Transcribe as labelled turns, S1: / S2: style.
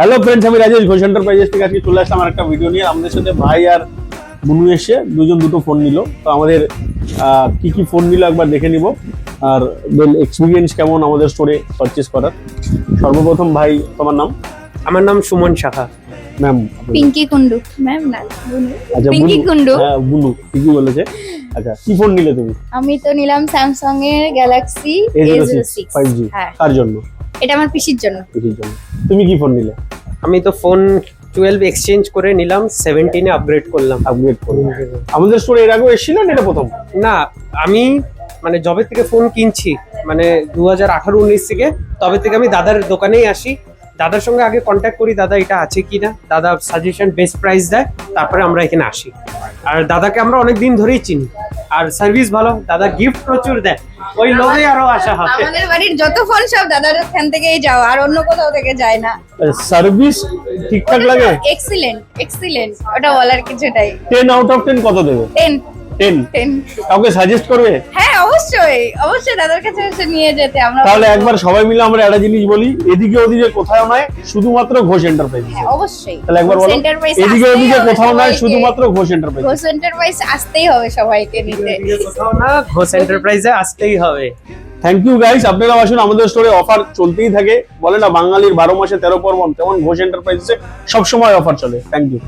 S1: Hello friends, আমি Rajesh Ghosh enterprises থেকে আজকে চলে আসলাম আর একটা ভিডিও নিয়ে। আমাদের সাথে ভাই আর বুনু এসে দুটো ফোন নিল। তো আমাদের কি কি ফোন নিল একবার দেখে নিব, আর দেন এক্সপিরিয়েন্স কেমন আমাদের স্টোরে পারচেস করার। সর্বপ্রথম ভাই, তোমার নাম?
S2: আমার নাম সুমন শাখা।
S1: ম্যাম?
S3: পিঙ্কি কুন্ডু ম্যাম, না বুনু।
S1: আচ্ছা,
S3: পিঙ্কি কুন্ডু।
S1: হ্যাঁ বুনু ঠিকই বলেছে। আচ্ছা, কি ফোন নিলে তুমি?
S3: আমি তো নিলাম স্যামসাং এর গ্যালাক্সি A06
S1: 5G।
S3: হ্যাঁ,
S1: কার জন্য?
S3: এটা আমার পিসির জন্য।
S1: কিসের জন্য? তুমি কি ফোন নিলে?
S2: আমি তো ফোন 12 এক্সচেঞ্জ করে নিলাম, 17 এ আপগ্রেড করলাম।
S1: আপগ্রেড করলে আমাদের স্টোরে এর আগেও এসেছিলেন, এটা প্রথম?
S2: না, আমি মানে জবে থেকে ফোন কিনছি, মানে 2018-19 থেকে, তবে থেকে আমি দাদার দোকানেই আসি। দাদার সঙ্গে আগে কন্ট্যাক্ট করি, দাদা এটা আছে কিনা, দাদা সাজেশন বেস্ট প্রাইস দেয়, তারপরে আমরা এখানে আসি। আর দাদাকে আমরা অনেক দিন ধরেই চিনি, আর সার্ভিস ভালো, দাদা গিফট প্রচুর দেয়, ওই লোভে আরো আসা হয়।
S3: আমাদের বাড়ির যত ফোন সব দাদার এখান থেকেই যাও, আর অন্য কোথাও থেকে যায় না।
S1: সার্ভিস ঠিকঠাক লাগে?
S3: এক্সিলেন্ট এক্সিলেন্ট, ওটা বলার কিছুটাই।
S1: 10 আউট অফ 10 কত দেবে?
S3: 10
S1: 10?
S3: 10।
S1: কাউকে সাজেস্ট করবে?
S3: হ্যাঁ, অবশ্যই অবশ্যই দাদার কাছে এসে নিয়ে যেতে আমরা।
S1: তাহলে একবার সবাই মিলে আমরা একটা জিনিস বলি, এদিকে ওদিকে কোথাও নয়, শুধুমাত্র ঘোষ এন্টারপ্রাইজ।
S3: হ্যাঁ, অবশ্যই।
S1: তাহলে একবার বলো,
S3: Enterprise
S1: এদিকে
S3: আসতেই
S1: ওদিকে
S3: হবে
S1: কোথাও নয়,
S3: সবাইকে।
S1: শুধুমাত্র ঘোষ এন্টারপ্রাইজ।
S3: ঘোষ এন্টারপ্রাইজ আসতেই হবে সবাইকে নিতে।
S2: কোথাও না, ঘোষ এন্টারপ্রাইজে আসতেই হবে।
S1: থ্যাংক ইউ গাইস, আপনারা আসুন, আমাদের স্টোরে অফার চলতেই থাকে। বলে না বাঙালির 12 মাসে 13 পার্বণ, তেমন ঘোষ এন্টারপ্রাইজে সবসময় অফার চলে। Thank you.